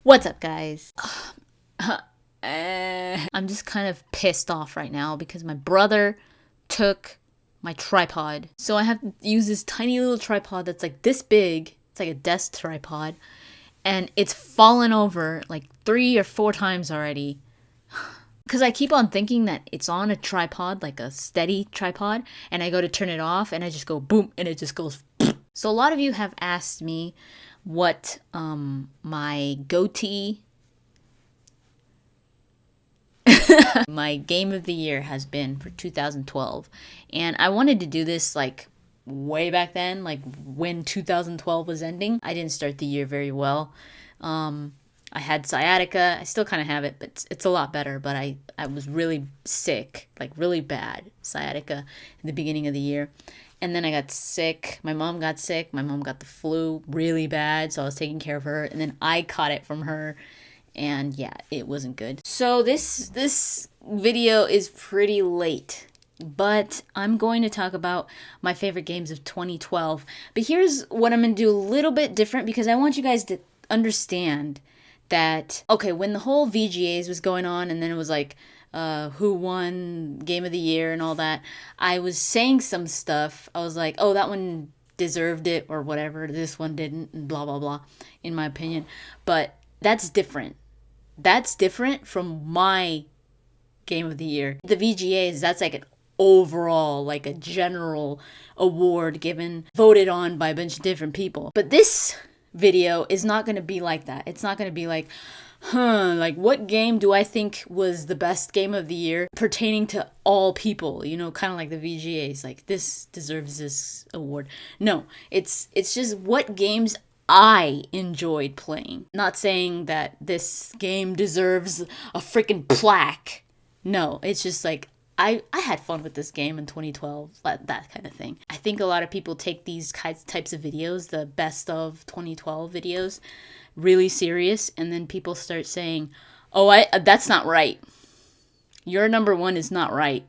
What's up, guys? I'm just kind of pissed off right now because my brother took my tripod. So I have to use this tiny little tripod that's like this big. It's like a desk tripod. And it's fallen over like 3 or 4 times already. Because I keep on thinking that it's on a tripod, like a steady tripod. And I go to turn it off and I just go boom and it just goes. So a lot of you have asked me what my GOTY, my game of the year has been for 2012. And I wanted to do this like way back then, like when 2012 was ending. I didn't start the year very well. I had sciatica. I still kind of have it, but it's a lot better. But I was really sick, like really bad sciatica in the beginning of the year. And then I got sick. My mom got sick. My mom got the flu really bad, so I was taking care of her. And then I caught it from her. And yeah, it wasn't good. So this video is pretty late. But I'm going to talk about my favorite games of 2012. But here's what I'm going to do a little bit different because I want you guys to understand that, okay, when the whole VGAs was going on and then it was like, who won Game of the Year and all that, I was saying some stuff. I was like, oh, that one deserved it or whatever. This one didn't, and blah, blah, blah, in my opinion. But that's different. That's different from my Game of the Year. The VGAs, that's like an overall, like a general award voted on by a bunch of different people. But this video is not going to be like that. It's not going to be like, like what game do I think was the best game of the year pertaining to all people, kind of like the VGAs, like this deserves this award. No, it's just what games I enjoyed playing. Not saying that this game deserves a freaking plaque. No, it's just like I had fun with this game in 2012, that kind of thing. I think a lot of people take these types of videos, the best of 2012 videos, really serious, and then people start saying, oh, that's not right. Your number one is not right.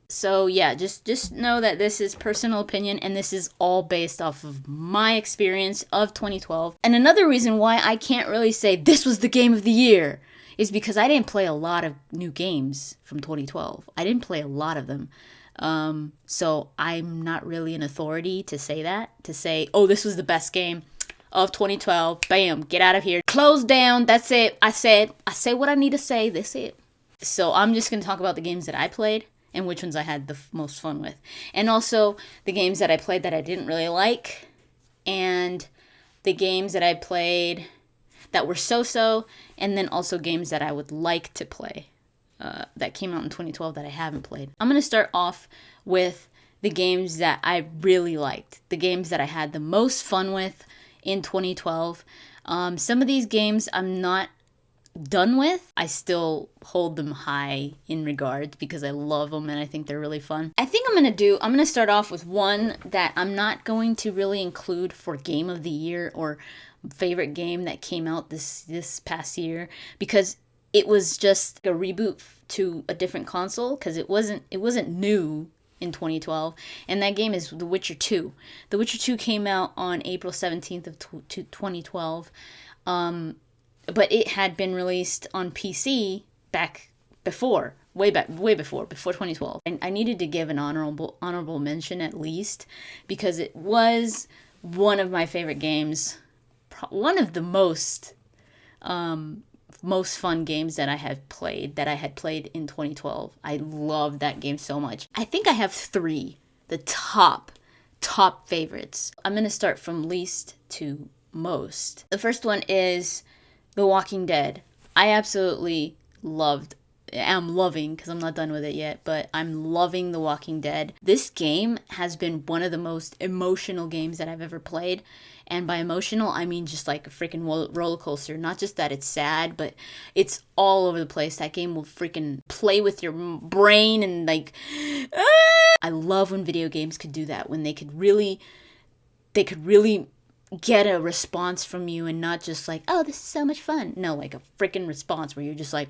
So yeah, just know that this is personal opinion, and this is all based off of my experience of 2012. And another reason why I can't really say this was the game of the year is because I didn't play a lot of new games from 2012. I didn't play a lot of them. So I'm not really an authority to say that, to say, oh, this was the best game of 2012. Bam, get out of here. Close down. That's it. I say what I need to say. That's it. So I'm just going to talk about the games that I played and which ones I had the most fun with. And also the games that I played that I didn't really like, and the games that I played that were so-so, and then also games that I would like to play that came out in 2012 that I haven't played. I'm going to start off with the games that I really liked, the games that I had the most fun with in 2012. Some of these games I'm not done with. I still hold them high in regards because I love them and I think they're really fun. I think I'm going to start off with one that I'm not going to really include for Game of the Year or favorite game that came out this past year, because it was just a reboot to a different console, because it wasn't new in 2012, and that game is The Witcher 2. The Witcher 2 came out on April 17th of 2012, but it had been released on PC way before 2012. And I needed to give an honorable mention at least, because it was one of my favorite games, one of the most fun games that I had played in 2012. I loved that game so much. I think I have 3, the top favorites. I'm going to start from least to most. The first one is The Walking Dead. I absolutely am loving, because I'm not done with it yet, but I'm loving The Walking Dead. This game has been one of the most emotional games that I've ever played. And by emotional, I mean just like a freaking roller coaster. Not just that it's sad, but it's all over the place. That game will freaking play with your brain and like, I love when video games could do that, when they could really get a response from you, and not just like, oh, this is so much fun. No, like a freaking response where you're just like.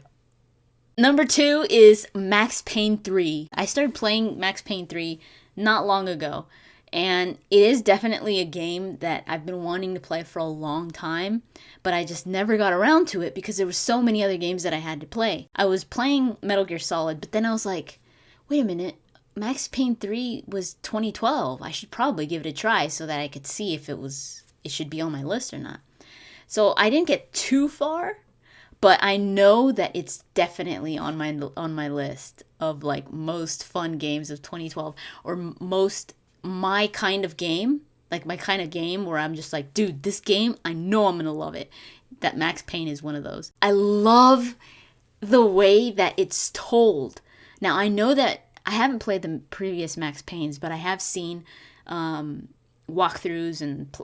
Number 2 is Max Payne 3. I started playing Max Payne 3 not long ago. And it is definitely a game that I've been wanting to play for a long time, but I just never got around to it because there were so many other games that I had to play. I was playing Metal Gear Solid, but then I was like, wait a minute, Max Payne 3 was 2012. I should probably give it a try so that I could see if it should be on my list or not. So I didn't get too far, but I know that it's definitely on my list of like most fun games of 2012, or most my kind of game, like my kind of game where I'm just like, dude, this game, I know I'm gonna love it. That Max Payne is one of those. I love the way that it's told. Now, I know that I haven't played the previous Max Paynes, but I have seen walkthroughs and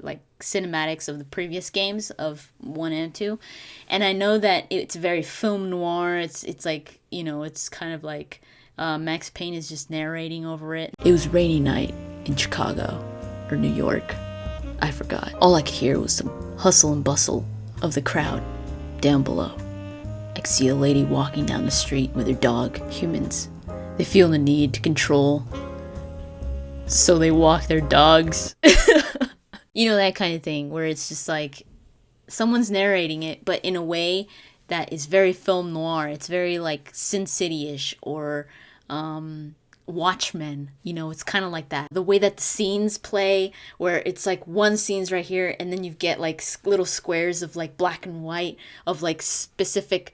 like cinematics of the previous games of 1 and 2, and I know that it's very film noir. It's like, you know, it's kind of like Max Payne is just narrating over it. It was rainy night in Chicago or New York, I forgot. All I could hear was some hustle and bustle of the crowd down below. I could see a lady walking down the street with her dog. Humans, they feel the need to control, so they walk their dogs. You know, that kind of thing where it's just like someone's narrating it, but in a way that is very film noir. It's very like Sin City-ish or Watchmen. You know, it's kind of like that. The way that the scenes play, where it's like one scene's right here, and then you get like little squares of like black and white of like specific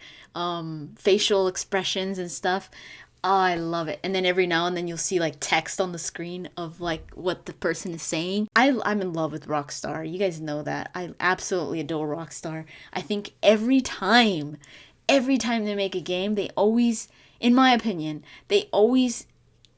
facial expressions and stuff. Oh, I love it. And then every now and then you'll see like text on the screen of like what the person is saying. I'm in love with Rockstar. You guys know that. I absolutely adore Rockstar. I think every time they make a game, they always, in my opinion, they always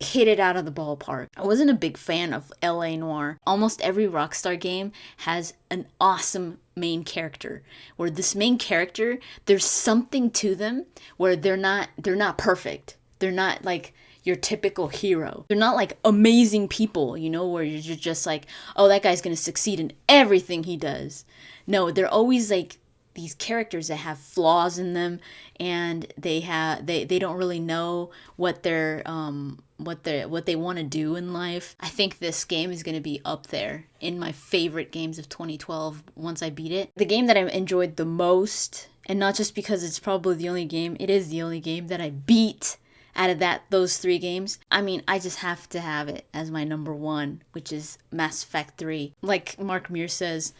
hit it out of the ballpark. I wasn't a big fan of LA Noire. Almost every Rockstar game has an awesome main character, where this main character, there's something to them where they're not perfect. They're not like your typical hero. They're not like amazing people, you know, where you're just like, oh, that guy's gonna succeed in everything he does. No, they're always like these characters that have flaws in them, and they don't really know what they want to do in life. I think this game is going to be up there in my favorite games of 2012 once I beat it. The game that I enjoyed the most, and not just because it's probably the only game, it is the only game that I beat out of those 3 games. I mean, I just have to have it as my number 1, which is Mass Effect 3. Like Mark Muir says,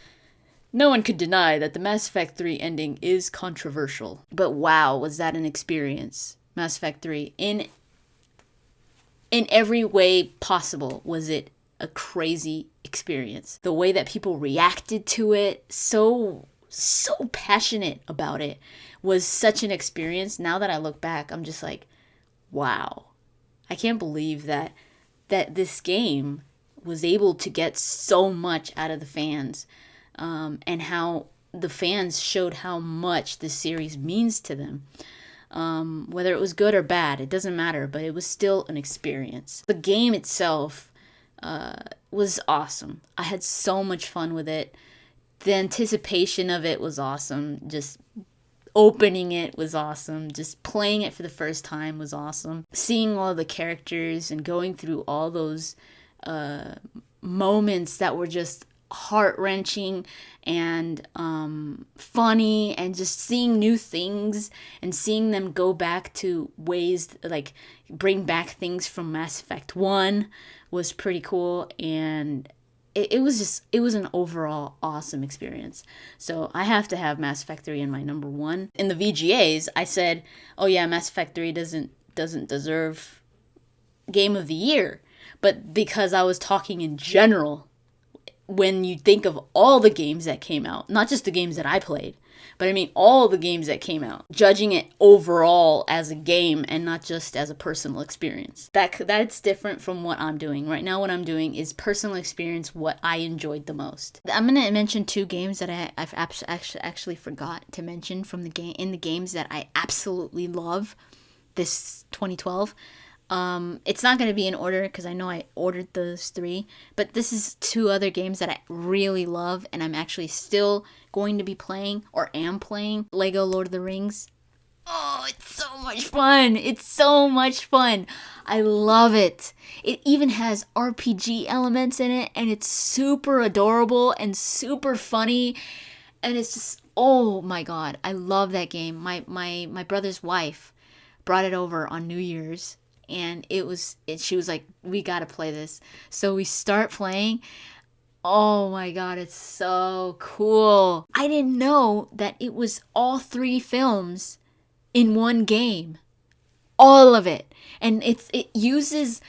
no one could deny that the Mass Effect 3 ending is controversial. But wow, was that an experience. Mass Effect 3. In every way possible was it a crazy experience. The way that people reacted to it, so passionate about it, was such an experience. Now that I look back, I'm just like, wow. I can't believe that this game was able to get so much out of the fans, and how the fans showed how much this series means to them. Whether it was good or bad, it doesn't matter, but it was still an experience. The game itself was awesome. I had so much fun with it. The anticipation of it was awesome. Just opening it was awesome. Just playing it for the first time was awesome. Seeing all the characters and going through all those moments that were just heart-wrenching and funny, and just seeing new things and seeing them go back to ways, like bring back things from Mass Effect 1 was pretty cool. And it was an overall awesome experience. So I have to have Mass Effect 3 in my number 1. In the VGAs, I said, oh yeah, Mass Effect 3 doesn't deserve Game of the Year. But because I was talking in general, when you think of all the games that came out, not just the games that I played, but I mean all the games that came out, judging it overall as a game and not just as a personal experience. That's different from what I'm doing. Right now what I'm doing is personal experience, what I enjoyed the most. I'm going to mention 2 games that I've actually forgot to mention from the games that I absolutely love this 2012. It's not going to be in order because I know I ordered those 3, but this is 2 other games that I really love and I'm actually still going to be playing or am playing. Lego Lord of the Rings. Oh, Oh, it's so much fun. It's so much fun. I love it. It even has RPG elements in it, and it's super adorable and super funny. And it's just, oh my god, I love that game. My brother's wife brought it over on New Year's, and she was like, we gotta play this. So we start playing. Oh my god, it's so cool. I didn't know that it was all 3 films in one game. All of it. And it uses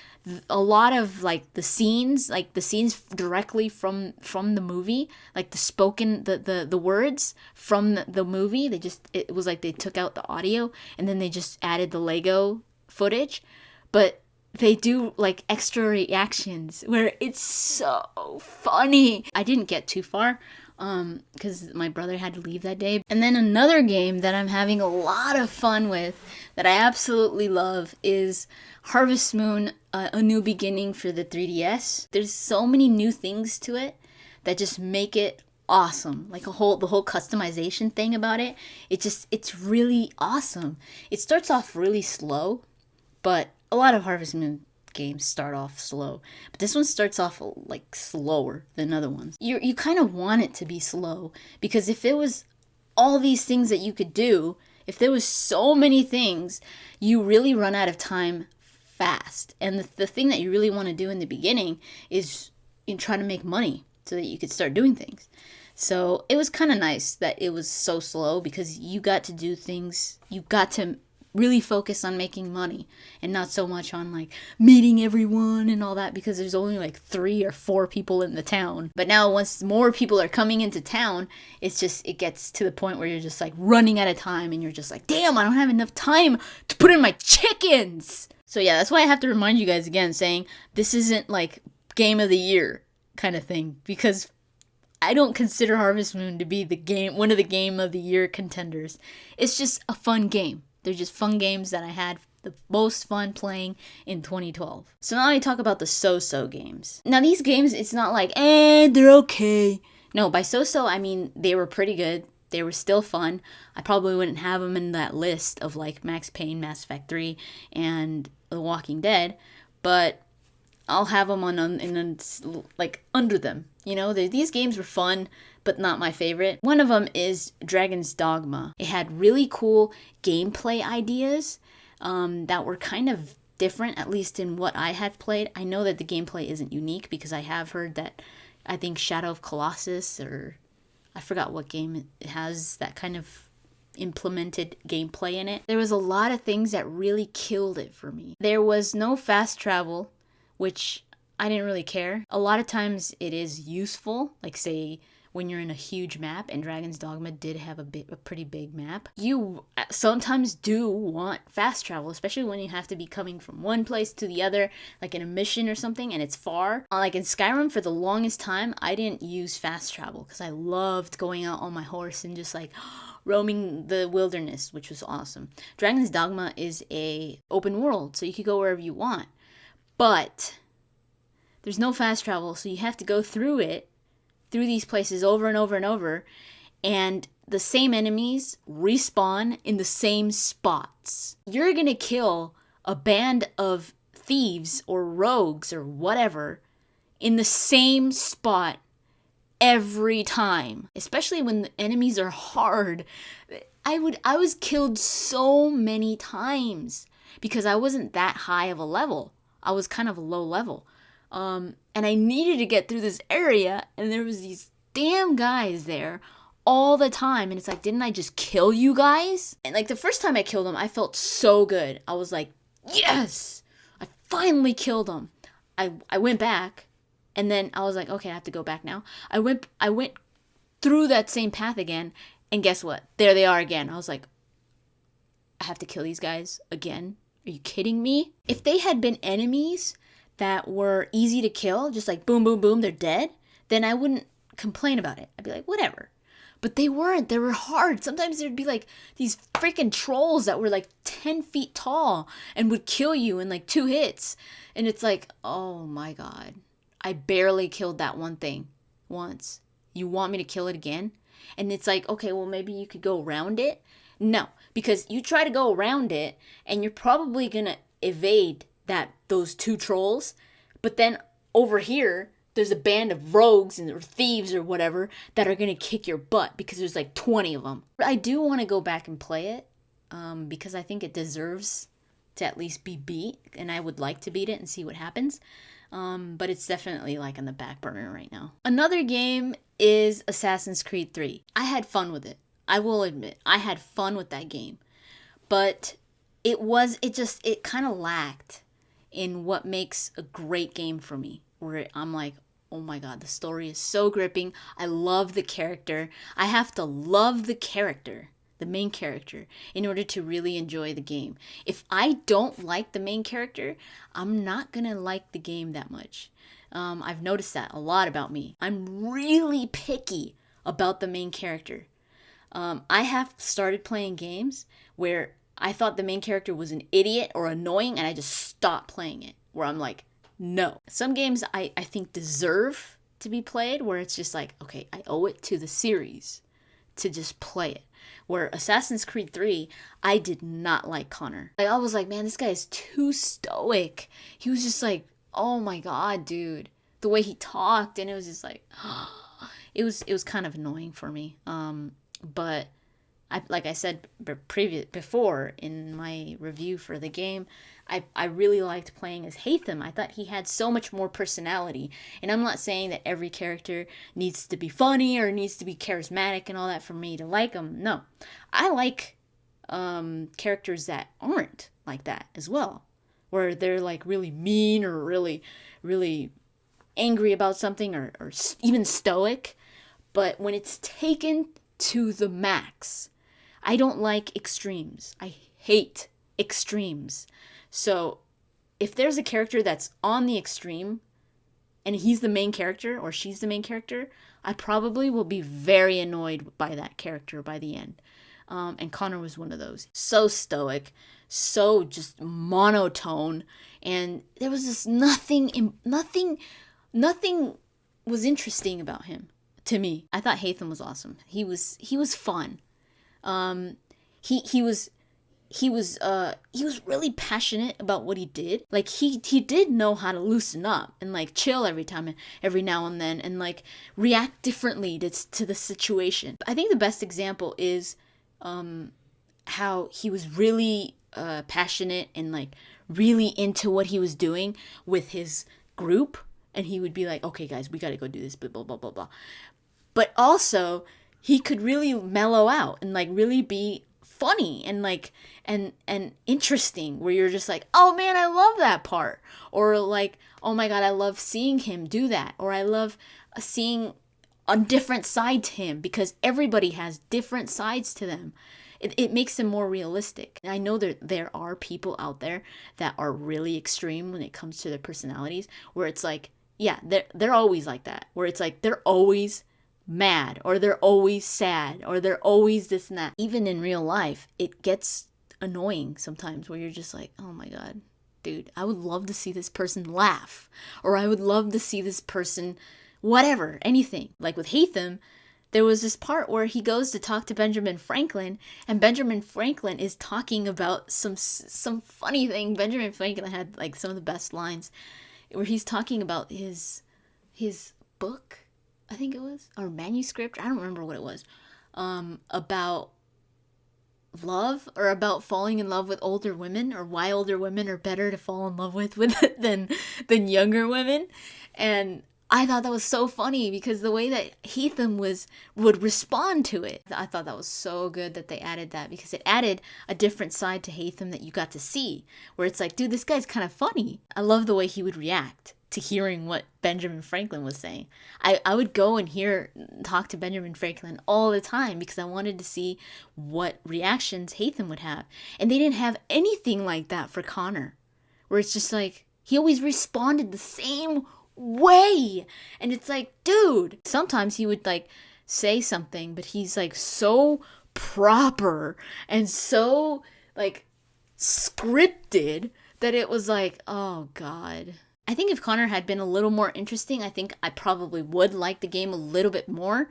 a lot of like the scenes directly from the movie, like the words from the movie. It was like they took out the audio and then they just added the Lego footage. But they do like extra reactions where it's so funny. I didn't get too far because my brother had to leave that day. And then another game that I'm having a lot of fun with that I absolutely love is Harvest Moon, A New Beginning for the 3DS. There's so many new things to it that just make it awesome. Like the whole customization thing about it. It's really awesome. It starts off really slow, but a lot of Harvest Moon games start off slow, but this one starts off like slower than other ones. You kind of want it to be slow, because if it was all these things that you could do, if there was so many things, you really run out of time fast. And the thing that you really want to do in the beginning is try to make money so that you could start doing things. So it was kind of nice that it was so slow, because you got to do things, you got to really focus on making money and not so much on like meeting everyone and all that, because there's only like 3 or 4 people in the town. But now once more people are coming into town, it gets to the point where you're just like running out of time, and you're just like, damn, I don't have enough time to put in my chickens. So yeah, that's why I have to remind you guys again, saying this isn't like game of the year kind of thing, because I don't consider Harvest Moon to be one of the game of the year contenders. It's just a fun game. They're just fun games that I had the most fun playing in 2012. So now I talk about the so-so games. Now these games, it's not like, they're okay. No, by so-so, I mean they were pretty good. They were still fun. I probably wouldn't have them in that list of like Max Payne, Mass Effect 3, and The Walking Dead, but I'll have them like under them. You know, these games were fun, but not my favorite. One of them is Dragon's Dogma. It had really cool gameplay ideas that were kind of different, at least in what I had played. I know that the gameplay isn't unique, because I have heard that, I think Shadow of Colossus, or I forgot what game it has that kind of implemented gameplay in it. There was a lot of things that really killed it for me. There was no fast travel, which I didn't really care. A lot of times it is useful, like say when you're in a huge map, and Dragon's Dogma did have a pretty big map. You sometimes do want fast travel, especially when you have to be coming from one place to the other, like in a mission or something, and it's far. Like in Skyrim, for the longest time, I didn't use fast travel, because I loved going out on my horse and just like roaming the wilderness, which was awesome. Dragon's Dogma is a open world, so you could go wherever you want. But there's no fast travel, so you have to go through these places over and over and over, and the same enemies respawn in the same spots. You're gonna kill a band of thieves or rogues or whatever in the same spot every time, especially when the enemies are hard. I was killed so many times because I wasn't that high of a level. I was kind of a low level. And I needed to get through this area, and there was these damn guys there all the time, and it's like, didn't I just kill you guys? And like the first time I killed them, I felt so good. I was like, yes, I finally killed them. I went back, and then I was like, okay, I have to go back now. I went through that same path again, and guess what? There they are again. I was like, I have to kill these guys again? Are you kidding me? If they had been enemies that were easy to kill, just like boom, boom, boom, they're dead, then I wouldn't complain about it. I'd be like, whatever. But they weren't. They were hard. Sometimes there'd be like these freaking trolls that were like 10 feet tall and would kill you in like 2 hits. And it's like, oh my God. I barely killed that one thing once. You want me to kill it again? And it's like, okay, well, maybe you could go around it. No, because you try to go around it and you're probably going to evade those two trolls. But then over here, there's a band of rogues or thieves or whatever that are going to kick your butt because there's like 20 of them. I do want to go back and play it because I think it deserves to at least be beat, and I would like to beat it and see what happens. But it's definitely like on the back burner right now. Another game is Assassin's Creed 3. I had fun with it. I will admit, I had fun with that game. But it kind of lacked in what makes a great game for me. Where I'm like, oh my god, the story is so gripping. I love the character. I have to love the character, the main character, in order to really enjoy the game. If I don't like the main character, I'm not gonna like the game that much. I've noticed that a lot about me. I'm really picky about the main character. I have started playing games where I thought the main character was an idiot or annoying, and I just stopped playing it. Where I'm like, no. Some games I think deserve to be played, where it's just like, okay, I owe it to the series to just play it. Where Assassin's Creed 3, I did not like Connor. I was like, man, this guy is too stoic. He was just like, oh my god, dude. The way he talked, and it was just like, it was kind of annoying for me. But like I said before in my review for the game, I really liked playing as Haytham. I thought he had so much more personality. And I'm not saying that every character needs to be funny or needs to be charismatic and all that for me to like him. No. I like characters that aren't like that as well. Where they're like really mean or really, really angry about something or even stoic. But when it's taken to the max, I don't like extremes. I hate extremes. So if there's a character that's on the extreme and he's the main character or she's the main character, I probably will be very annoyed by that character by the end. And Connor was one of those. So stoic, so just monotone, and there was just nothing was interesting about him to me. I thought Haytham was awesome. He was fun. He was really passionate about what he did. Like he did know how to loosen up and like chill every now and then and like react differently to the situation. I think the best example is how he was really passionate and like really into what he was doing with his group, and he would be like, okay guys, we gotta go do this, blah blah blah blah blah. But also he could really mellow out and like really be funny and like and interesting, where you're just like, oh man, I love that part, or like, oh my god, I love seeing him do that, or I love seeing a different side to him, because everybody has different sides to them. It makes them more realistic. And I know there are people out there that are really extreme when it comes to their personalities, where it's like, yeah, they're always like that, where it's like they're always mad, or they're always sad, or they're always this and that. Even in real life, it gets annoying sometimes, where you're just like, oh my god, dude, I would love to see this person laugh, or I would love to see this person whatever, anything. Like with Haytham, there was this part where he goes to talk to Benjamin Franklin, and Benjamin Franklin is talking about some funny thing. Benjamin Franklin had like some of the best lines, where he's talking about his book, I think it was, or manuscript, I don't remember what it was, about love, or about falling in love with older women, or why older women are better to fall in love with than younger women. And I thought that was so funny, because the way that Haytham would respond to it, I thought that was so good that they added that, because it added a different side to Haytham that you got to see, where it's like, dude, this guy's kind of funny. I love the way he would react to hearing what Benjamin Franklin was saying. I would go and talk to Benjamin Franklin all the time, because I wanted to see what reactions Haytham would have. And they didn't have anything like that for Connor, where it's just like, he always responded the same way. And it's like, dude, sometimes he would like say something, but he's like so proper and so like scripted that it was like, oh god. I think if Connor had been a little more interesting, I think I probably would like the game a little bit more.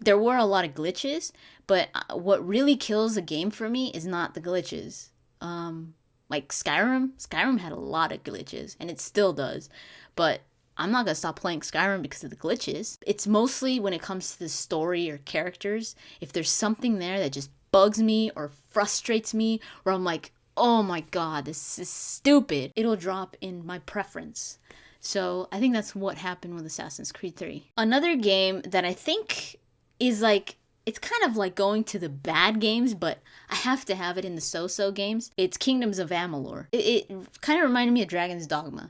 There were a lot of glitches, but what really kills a game for me is not the glitches. Like Skyrim had a lot of glitches, and it still does. But I'm not going to stop playing Skyrim because of the glitches. It's mostly when it comes to the story or characters. If there's something there that just bugs me or frustrates me, or I'm like, oh my god, this is stupid, it'll drop in my preference. So I think that's what happened with Assassin's Creed 3. Another game that I think is like, it's kind of like going to the bad games, but I have to have it in the so-so games. It's Kingdoms of Amalur. It kind of reminded me of Dragon's Dogma.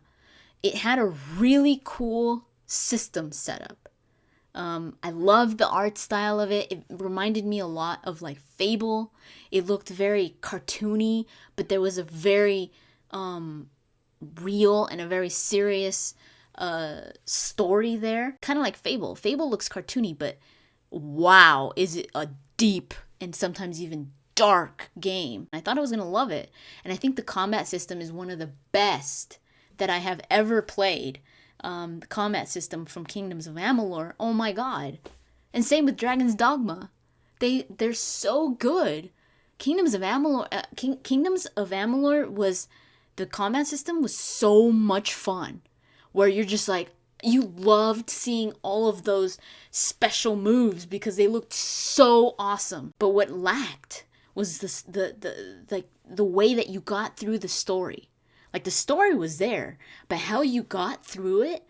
It had a really cool system setup. I loved the art style of it. It reminded me a lot of like Fable. It looked very cartoony, but there was a very real and a very serious story there. Kind of like Fable. Fable looks cartoony, but wow, is it a deep and sometimes even dark game. I thought I was going to love it. And I think the combat system is one of the best that I have ever played. The combat system from Kingdoms of Amalur, oh my god. And same with Dragon's Dogma. They're so good. Kingdoms of Amalur was, the combat system was so much fun. Where you're just like, you loved seeing all of those special moves because they looked so awesome. But what lacked was the way that you got through the story. Like, the story was there, but how you got through it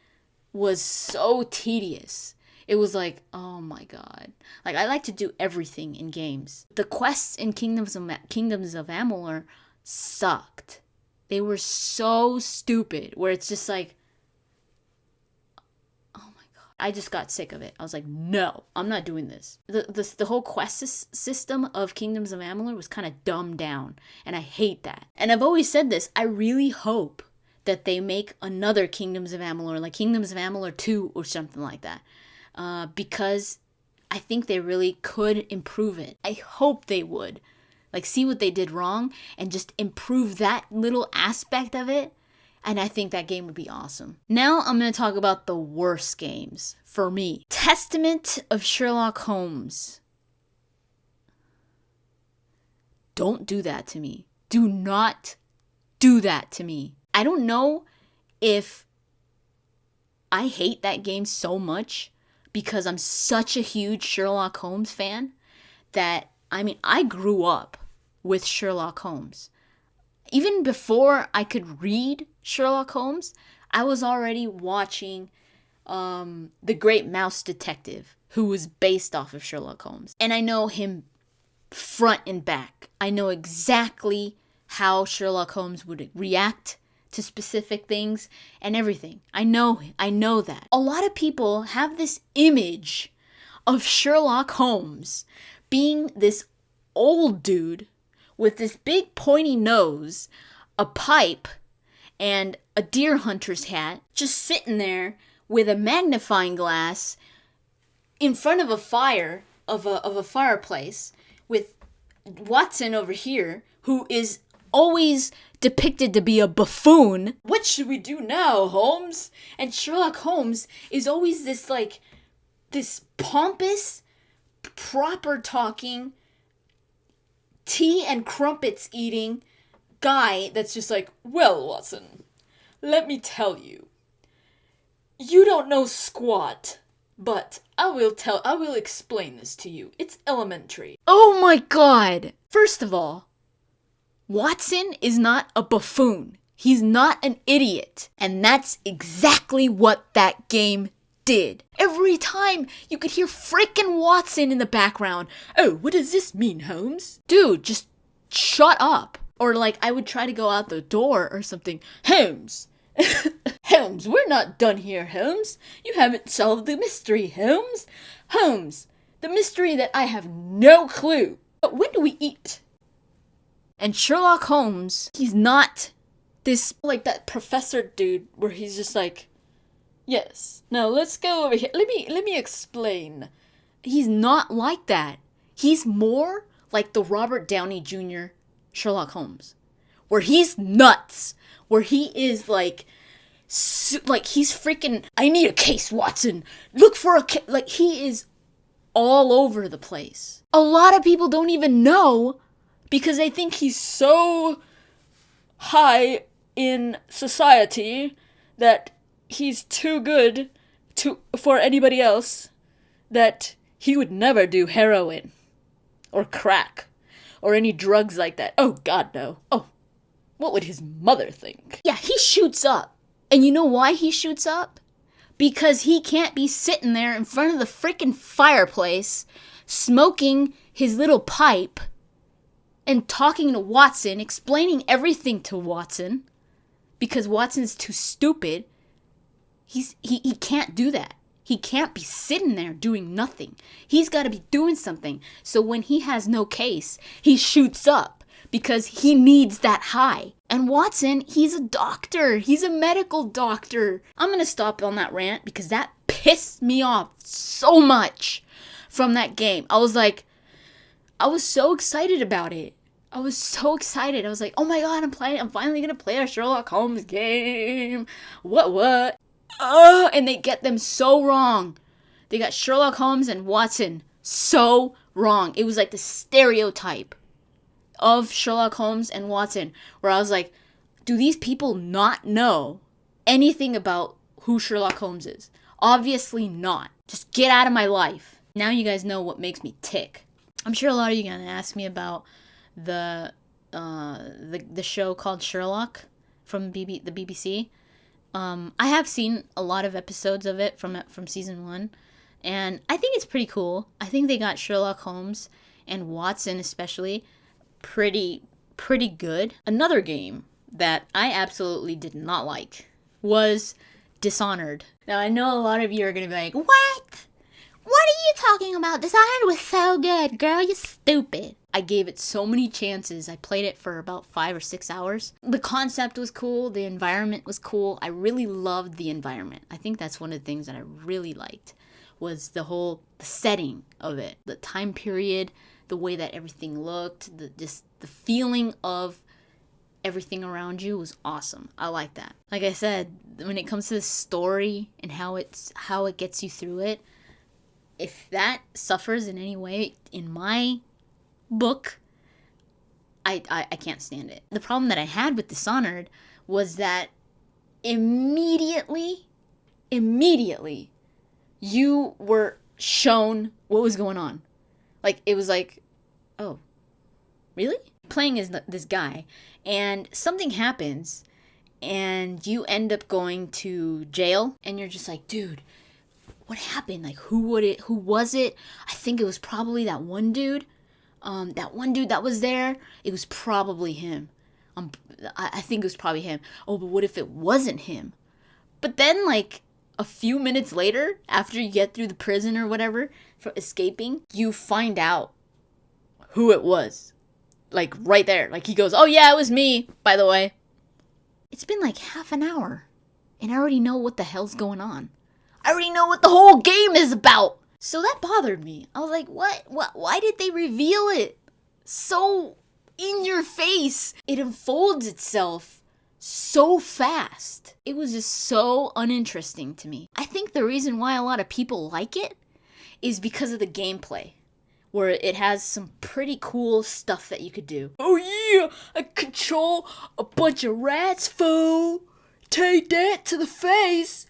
was so tedious. It was like, oh my god. Like, I like to do everything in games. The quests in Kingdoms of Amalur sucked. They were so stupid, where it's just like, oh my god. I just got sick of it. I was like, no, I'm not doing this. The whole quest system of Kingdoms of Amalur was kind of dumbed down, and I hate that. And I've always said this, I really hope that they make another Kingdoms of Amalur, like Kingdoms of Amalur 2 or something like that. Because I think they really could improve it. I hope they would. Like, see what they did wrong and just improve that little aspect of it. And I think that game would be awesome. Now I'm going to talk about the worst games for me. Testament of Sherlock Holmes. Don't do that to me. Do not do that to me. I don't know if I hate that game so much because I'm such a huge Sherlock Holmes fan that, I mean, I grew up with Sherlock Holmes. Even before I could read Sherlock Holmes, I was already watching The Great Mouse Detective, who was based off of Sherlock Holmes. And I know him front and back. I know exactly how Sherlock Holmes would react to specific things and everything. I know that. A lot of people have this image of Sherlock Holmes being this old dude with this big pointy nose, a pipe, and a deer hunter's hat, just sitting there with a magnifying glass in front of a fire, of a fireplace, with Watson over here, who is always depicted to be a buffoon. What should we do now, Holmes? And Sherlock Holmes is always this, like, this pompous, proper talking, tea and crumpets eating guy that's just like, well, Watson, let me tell you, you don't know squat, but I will explain this to you. It's elementary. Oh my god! First of all, Watson is not a buffoon. He's not an idiot. And that's exactly what that game did. Every time you could hear frickin' Watson in the background. Oh, what does this mean, Holmes? Dude, just shut up. Or like, I would try to go out the door or something. Holmes! Holmes, we're not done here, Holmes. You haven't solved the mystery, Holmes. Holmes, the mystery that I have no clue. But when do we eat? And Sherlock Holmes, he's not this, like that professor dude where he's just like, yes, now let's go over here. Let me explain. He's not like that. He's more like the Robert Downey Jr. Sherlock Holmes, where he's nuts, where he is like like he's freaking, I need a case, Watson. Look for a case. Like he is all over the place. A lot of people don't even know because they think he's so high in society that he's too good for anybody else, that he would never do heroin or crack or any drugs like that. Oh God, no. Oh, what would his mother think? Yeah, he shoots up. And you know why he shoots up? Because he can't be sitting there in front of the freaking fireplace smoking his little pipe and talking to Watson, explaining everything to Watson, because Watson's too stupid. He can't do that. He can't be sitting there doing nothing. He's got to be doing something. So when he has no case, he shoots up because he needs that high. And Watson, he's a doctor. He's a medical doctor. I'm going to stop on that rant because that pissed me off so much from that game. I was so excited about it. I was so excited. I was like, oh my God, I'm finally going to play a Sherlock Holmes game. What? And they get them so wrong. They got Sherlock Holmes and Watson so wrong. It was like the stereotype of Sherlock Holmes and Watson, where I was like, do these people not know anything about who Sherlock Holmes is? Obviously not. Just get out of my life. Now you guys know what makes me tick. I'm sure a lot of you are gonna ask me about the show called Sherlock from the BBC. I have seen a lot of episodes of it from season 1, and I think it's pretty cool. I think they got Sherlock Holmes and Watson especially pretty good. Another game that I absolutely did not like was Dishonored. Now I know a lot of you are gonna be like, what? What are you talking about? Dishonored was so good, girl, you're stupid. I gave it so many chances. I played it for about 5 or 6 hours. The concept was cool. The environment was cool. I really loved the environment. I think that's one of the things that I really liked was the setting of it. The time period, the way that everything looked, the feeling of everything around you was awesome. I like that. Like I said, when it comes to the story and how it gets you through it, if that suffers in any way in my book, I can't stand it. The problem that I had with Dishonored was that immediately you were shown what was going on. Like, it was like, oh, really? Playing as this guy, and something happens, and you end up going to jail, and you're just like, dude, what happened? Like, who was it? I think it was probably that one dude. That one dude that was there, it was probably him. I think it was probably him. Oh, but what if it wasn't him? But then, like, a few minutes later, after you get through the prison or whatever, for escaping, you find out who it was. Like, right there. Like, he goes, oh yeah, it was me, by the way. It's been like half an hour, and I already know what the hell's going on. I already know what the whole game is about. So that bothered me. I was like, what? Why did they reveal it so in your face? It unfolds itself so fast. It was just so uninteresting to me. I think the reason why a lot of people like it is because of the gameplay, where it has some pretty cool stuff that you could do. Oh yeah, I control a bunch of rats, fool. Take that to the face.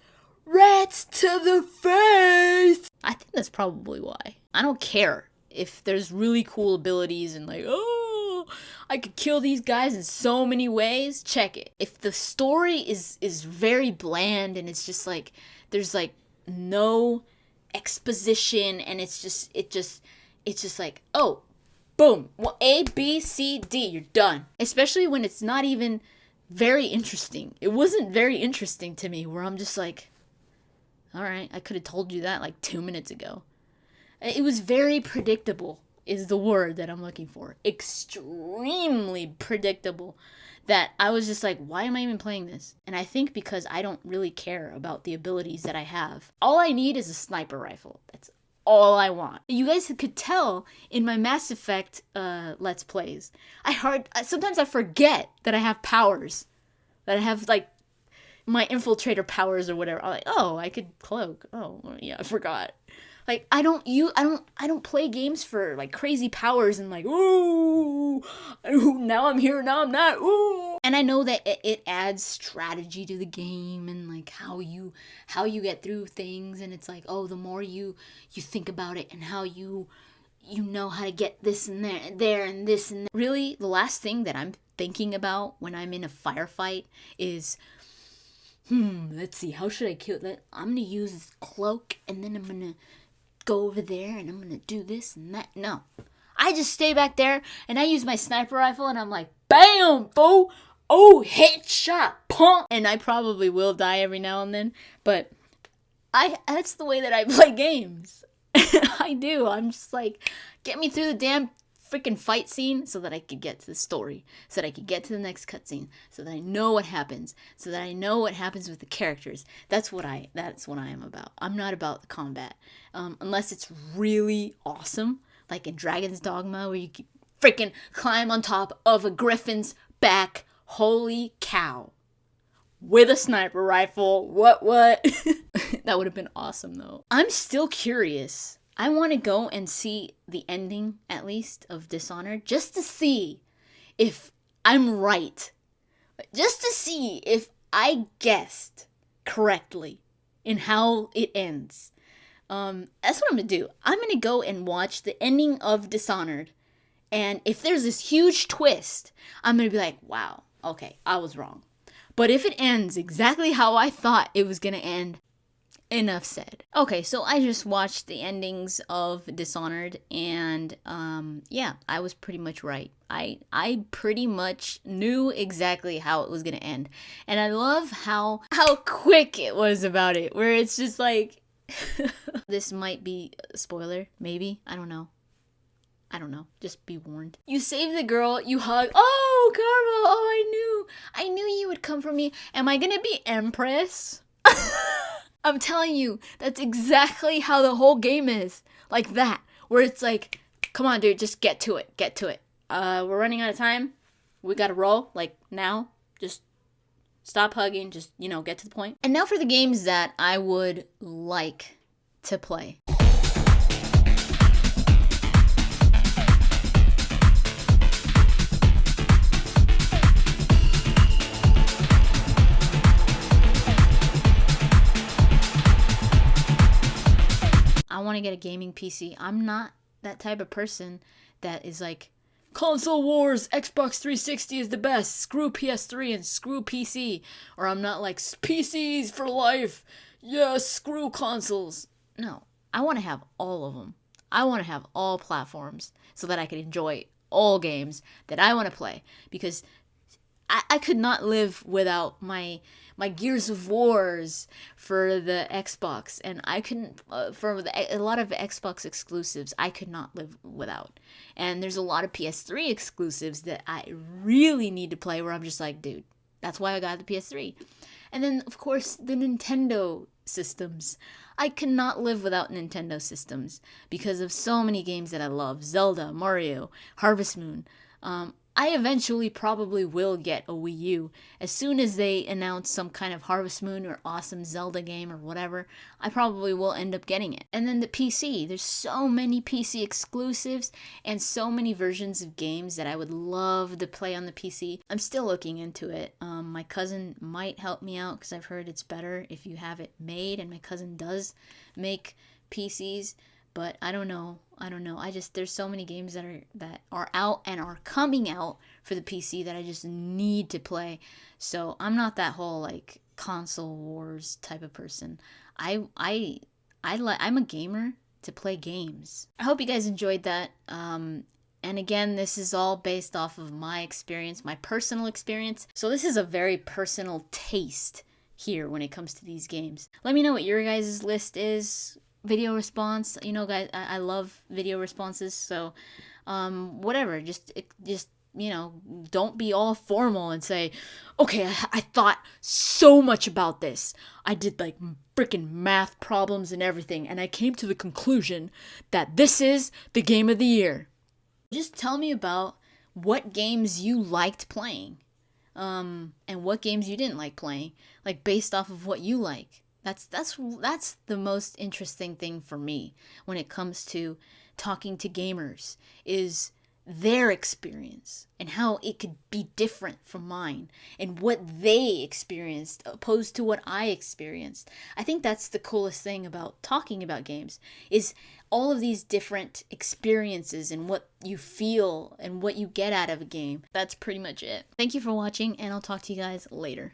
Rats to the face! I think that's probably why. I don't care if there's really cool abilities and like, oh, I could kill these guys in so many ways. Check it. If the story is very bland and it's just like, there's like no exposition and it's just like, oh, boom, well, A, B, C, D, you're done. Especially when it's not even very interesting. It wasn't very interesting to me, where I'm just like, all right, I could have told you that like 2 minutes ago. It was very predictable, is the word that I'm looking for. Extremely predictable. That I was just like, why am I even playing this? And I think because I don't really care about the abilities that I have. All I need is a sniper rifle. That's all I want. You guys could tell in my Mass Effect Let's Plays. Sometimes I forget that I have powers. That I have like my infiltrator powers or whatever. I'm like, oh, I could cloak. Oh, yeah, I forgot. Like, I don't play games for like crazy powers and like, ooh, now I'm here, now I'm not, ooh. And I know that it adds strategy to the game and like how you get through things, and it's like, oh, the more you think about it and how you know how to get this and there and this and that. Really, the last thing that I'm thinking about when I'm in a firefight is, let's see, how should I kill that? I'm gonna use this cloak and then I'm gonna go over there and I'm gonna do this and that. No, I just stay back there and I use my sniper rifle and I'm like, bam, fool, oh, headshot, pump. And I probably will die every now and then, but that's the way that I play games. I do. I'm just like, get me through the damn freaking fight scene so that I could get to the story, so that I could get to the next cutscene, so that I know what happens, so that I know what happens with the characters. That's what I am about. I'm not about the combat, unless it's really awesome, like in Dragon's Dogma, where you can freaking climb on top of a griffin's back. Holy cow! With a sniper rifle. What? That would have been awesome, though. I'm still curious. I want to go and see the ending, at least, of Dishonored, just to see if I'm right. Just to see if I guessed correctly in how it ends. That's what I'm going to do. I'm going to go and watch the ending of Dishonored. And if there's this huge twist, I'm going to be like, wow, okay, I was wrong. But if it ends exactly how I thought it was going to end, enough said. Okay, so I just watched the endings of Dishonored, and yeah, I was pretty much right. I pretty much knew exactly how it was gonna end, and I love how quick it was about it. Where it's just like, this might be a spoiler, maybe, I don't know. Just be warned. You save the girl, you hug. Oh, Carl, oh, I knew you would come for me. Am I gonna be Empress? I'm telling you, that's exactly how the whole game is. Like that. Where it's like, come on, dude, just get to it. We're running out of time. We gotta roll. Like, now. Just stop hugging. Just, get to the point. And now for the games that I would like to play. I want to get a gaming PC. I'm not that type of person that is like, console wars, Xbox 360 is the best, screw PS3 and screw PC. Or I'm not like, PCs for life, yes, screw consoles. No, I want to have all of them. I want to have all platforms so that I can enjoy all games that I want to play. Because I could not live without my Gears of Wars for the Xbox, and I couldn't, for a lot of Xbox exclusives, I could not live without. And there's a lot of PS3 exclusives that I really need to play where I'm just like, dude, that's why I got the PS3. And then, of course, the Nintendo systems. I cannot live without Nintendo systems because of so many games that I love. Zelda, Mario, Harvest Moon. I eventually probably will get a Wii U. As soon as they announce some kind of Harvest Moon or awesome Zelda game or whatever, I probably will end up getting it. And then the PC. There's so many PC exclusives and so many versions of games that I would love to play on the PC. I'm still looking into it. My cousin might help me out because I've heard it's better if you have it made, and my cousin does make PCs. But I don't know. There's so many games that are out and are coming out for the PC that I just need to play. So I'm not that whole like console wars type of person. I'm a gamer to play games. I hope you guys enjoyed that. And again, this is all based off of my experience, my personal experience. So this is a very personal taste here when it comes to these games. Let me know what your guys' list is. Video response, guys, I love video responses, so whatever, just don't be all formal and say, okay, I thought so much about this, I did like freaking math problems and everything, and I came to the conclusion that this is the game of the year. Just tell me about what games you liked playing. and what games you didn't like playing, like based off of what you like. That's the most interesting thing for me when it comes to talking to gamers, is their experience and how it could be different from mine and what they experienced opposed to what I experienced. I think that's the coolest thing about talking about games, is all of these different experiences and what you feel and what you get out of a game. That's pretty much it. Thank you for watching, and I'll talk to you guys later.